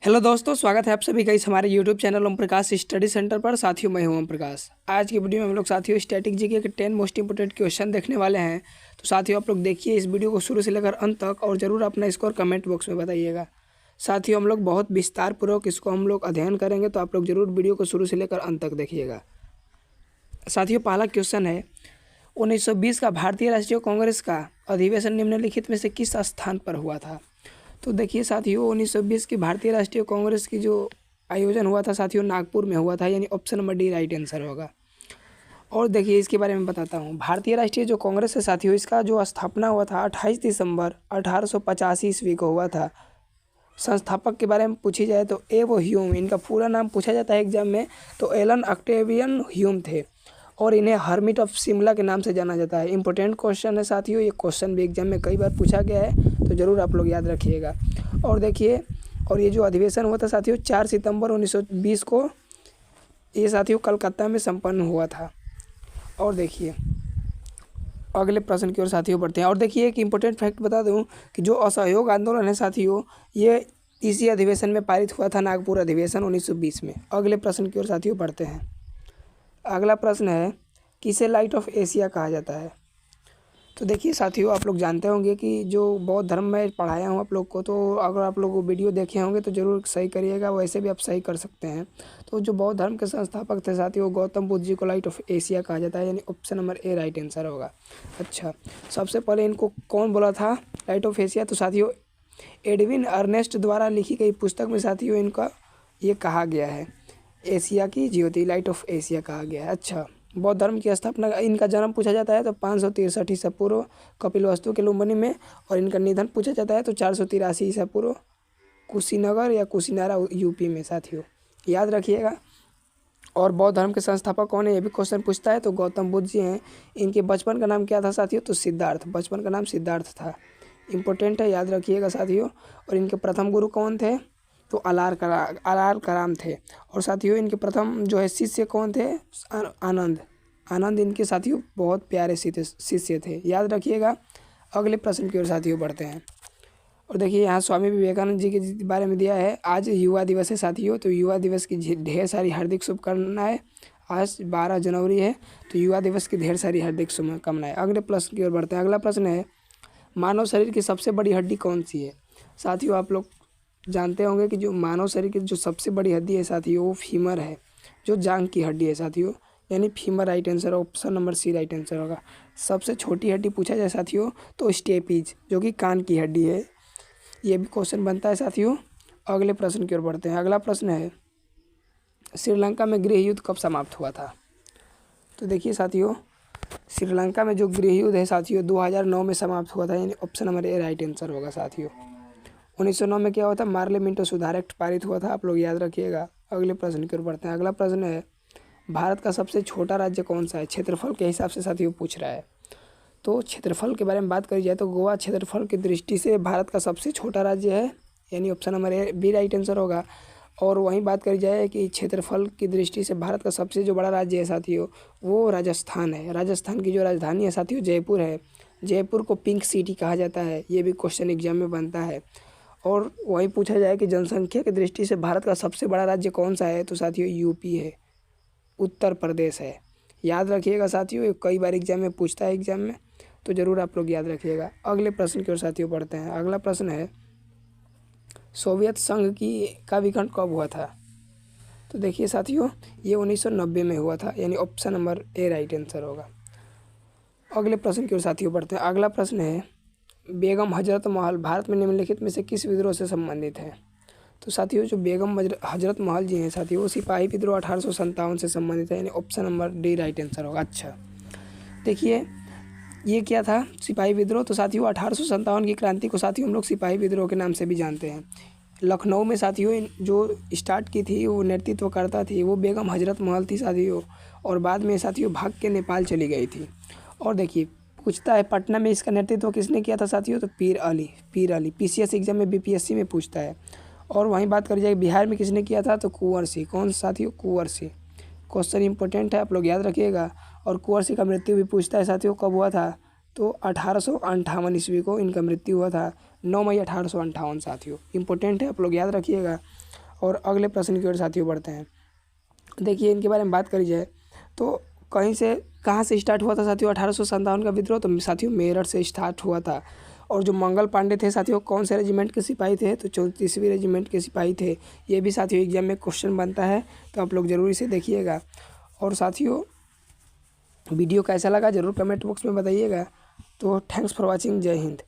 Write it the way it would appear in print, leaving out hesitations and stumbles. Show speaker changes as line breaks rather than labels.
Hello दोस्तों, स्वागत है आप सभी का इस हमारे YouTube channel Om Prakash study centre पर। साथियों, मैं हूं ओम प्रकाश। आज की वीडियो में हम लोग साथियों स्टैटिक जीके के 10 मोस्ट इंपोर्टेंट क्वेश्चन देखने वाले हैं। तो साथियों, आप लोग देखिए इस वीडियो को शुरू से लेकर अंत तक और ज़रूर अपना स्कोर कमेंट बॉक्स में बताइएगा। साथियों, हम लोग बहुत विस्तारपूर्वक इसको हम लोग अध्ययन करेंगे, तो आप लोग ज़रूर वीडियो को शुरू से लेकर अंत तक देखिएगा। साथियों, पहला क्वेश्चन है 1920 का भारतीय राष्ट्रीय कांग्रेस का अधिवेशन निम्नलिखित में से किस स्थान पर हुआ था। तो देखिए साथियों, 1920 की भारतीय राष्ट्रीय कांग्रेस की जो आयोजन हुआ था साथियों, नागपुर में हुआ था, यानी option number D right answer होगा। और देखिए इसके बारे में बताता हूँ। भारतीय राष्ट्रीय जो कांग्रेस है साथियों, इसका जो स्थापना हुआ था 28 दिसंबर 1885 ईस्वी को हुआ था। संस्थापक के बारे में पूछी जाए तो एव ह्यूम, इनका पूरा नाम पूछा जाता है एग्जाम में, तो एलन ऑक्टेवियन ह्यूम थे और इन्हें हर्मिट ऑफ शिमला के नाम से जाना जाता है। इंपॉर्टेंट क्वेश्चन है साथियों, ये क्वेश्चन भी एग्जाम में कई बार पूछा गया है, तो ज़रूर आप लोग याद रखिएगा। और देखिए, और ये जो अधिवेशन हुआ था साथियों 4 सितंबर 1920 को, ये साथियों कलकत्ता में संपन्न हुआ था। और देखिए अगले प्रश्न की ओर साथियों बढ़ते हैं। और देखिए एक इम्पोर्टेंट फैक्ट बता दूं कि जो असहयोग आंदोलन है साथियों, ये इसी अधिवेशन में पारित हुआ था, नागपुर अधिवेशन 1920 में। अगले प्रश्न की ओर साथियों बढ़ते हैं। अगला प्रश्न है, किसे लाइट ऑफ एशिया कहा जाता है। तो देखिए साथियों, आप लोग जानते होंगे कि जो बौद्ध धर्म में पढ़ाया हूँ आप लोग को, तो अगर आप लोग वो वीडियो देखे होंगे तो ज़रूर सही करिएगा, वैसे भी आप सही कर सकते हैं। तो जो बौद्ध धर्म के संस्थापक थे साथियों, गौतम बुद्ध जी को लाइट ऑफ एशिया कहा जाता है, यानी ऑप्शन नंबर ए राइट आंसर होगा। अच्छा, सबसे पहले इनको कौन बोला था लाइट ऑफ एशिया। तो साथियों एडविन अर्नेस्ट द्वारा लिखी गई पुस्तक में साथियों इनका ये कहा गया है, एशिया की ज्योति, लाइट ऑफ एशिया कहा गया है। अच्छा, बौद्ध धर्म की स्थापना, इनका जन्म पूछा जाता है तो 563 ईसा पूर्व कपिलवस्तु के लुम्बिनी में, और इनका निधन पूछा जाता है तो 483 ईसा पूर्व कुशीनगर या कुशीनारा यूपी में। साथियों याद रखिएगा। और बौद्ध धर्म के संस्थापक कौन है, ये भी क्वेश्चन पूछता है, तो गौतम बुद्ध जी हैं। इनके बचपन का नाम क्या था साथियों, तो सिद्धार्थ, बचपन का नाम सिद्धार्थ था। इंपॉर्टेंट है, याद रखिएगा साथियों। और इनके प्रथम गुरु कौन थे, तो अलार कराम थे। और साथियों इनके प्रथम जो है शिष्य कौन थे, आनंद, आनंद इनके साथियों बहुत प्यारे शिष्य थे, याद रखिएगा। अगले प्रश्न की ओर साथियों बढ़ते हैं। और देखिए यहाँ स्वामी विवेकानंद जी के बारे में दिया है। आज युवा दिवस है साथियों, तो युवा दिवस की ढेर सारी हार्दिक शुभकामनाएं। आज 12 जनवरी है, तो युवा दिवस की ढेर सारी हार्दिक शुभकामनाएं। अगले प्रश्न की ओर बढ़ते हैं। अगला प्रश्न है, मानव शरीर की सबसे बड़ी हड्डी कौन सी है। साथियों आप लोग जानते होंगे कि जो मानव शरीर की जो सबसे बड़ी हड्डी है साथियों, वो फीमर है, जो जांघ की हड्डी है साथियों, यानी femur right answer, option number C right answer होगा। सबसे छोटी हड्डी पूछा जाए साथियों, तो स्टेपीज, जो कि कान की हड्डी है, ये भी क्वेश्चन बनता है साथियों। अगले प्रश्न की ओर बढ़ते हैं। अगला प्रश्न है, श्रीलंका में गृह युद्ध कब समाप्त हुआ था। तो देखिए साथियों, श्रीलंका में जो गृह युद्ध है साथियों 2009 में समाप्त हुआ था, यानी ऑप्शन नंबर ए राइट आंसर होगा साथियों। 1909 में क्या हुआ था, मार्ले मिंटो सुधार एक्ट पारित हुआ था, आप लोग याद रखिएगा। अगले प्रश्न की ओर बढ़ते हैं। अगला प्रश्न है, भारत का सबसे छोटा राज्य कौन सा है, क्षेत्रफल के हिसाब से साथियों पूछ रहा है। तो क्षेत्रफल के बारे में बात करी जाए तो गोवा क्षेत्रफल की दृष्टि से भारत का सबसे छोटा राज्य है, यानी option number A B right answer होगा। और वहीं बात करी जाए कि क्षेत्रफल की दृष्टि से भारत का सबसे जो बड़ा राज्य है साथियों, वो राजस्थान है। राजस्थान की जो राजधानी है साथियों जयपुर है। जयपुर को पिंक सिटी कहा जाता है, ये भी क्वेश्चन एग्जाम में बनता है। और वहीं पूछा जाए कि जनसंख्या की दृष्टि से भारत का सबसे बड़ा राज्य कौन सा है, तो साथियों यूपी है, उत्तर प्रदेश है। याद रखिएगा साथियों, कई बार एग्जाम में पूछता है एग्जाम में, तो ज़रूर आप लोग याद रखिएगा। अगले प्रश्न की ओर साथियों बढ़ते हैं। अगला प्रश्न है, सोवियत संघ का विखंड कब हुआ था। तो देखिए साथियों, ये 1990 में हुआ था, यानी ऑप्शन नंबर ए राइट आंसर होगा। अगले प्रश्न की ओर साथियों बढ़ते हैं। अगला प्रश्न है, बेगम हजरत महल भारत में निम्नलिखित में से किस विद्रोह से संबंधित है। तो साथियों जो बेगम हजरत महल जी हैं साथियों, वो सिपाही विद्रोह 1857 से संबंधित है, यानी option number D right answer होगा। अच्छा देखिए, ये क्या था सिपाही विद्रोह, तो साथियों 1857 की क्रांति को साथियों हम लोग सिपाही विद्रोह के नाम से भी जानते हैं। लखनऊ में साथियों जो स्टार्ट की थी, वो नेतृत्व करता थी, वो बेगम हजरत महल थी साथियों, और बाद में साथियों भाग के नेपाल चली गई थी। और देखिए पूछता है, पटना में इसका नेतृत्व किसने किया था साथियों, तो पीर अली पीसीएस एग्जाम में बीपीएससी में पूछता है। और वहीं बात करी जाए बिहार में किसने किया था, तो कुंवर सिंह, कौन साथियों, कुंवर सिंह। क्वेश्चन इंपॉर्टेंट है, आप लोग याद रखिएगा। और कुंवर सिंह का मृत्यु भी पूछता है साथियों, कब हुआ था, तो 1858 ईस्वी को इनका मृत्यु हुआ था, 9 मई 1858 साथियों। इंपॉर्टेंट है, आप लोग याद रखिएगा। और अगले प्रश्न की ओर साथियों बढ़ते हैं। देखिए इनके बारे में बात करी जाए तो कहाँ से स्टार्ट हुआ था साथियों 1857 का विद्रोह, तो साथियों मेरठ से स्टार्ट हुआ था। और जो मंगल पांडे थे साथियों कौन से रेजिमेंट के सिपाही थे, तो 34वीं रेजिमेंट के सिपाही थे। ये भी साथियों एग्जाम में क्वेश्चन बनता है, तो आप लोग ज़रूर इसे देखिएगा। और साथियों वीडियो कैसा लगा ज़रूर कमेंट बॉक्स में बताइएगा। तो थैंक्स फॉर वॉचिंग, जय हिंद।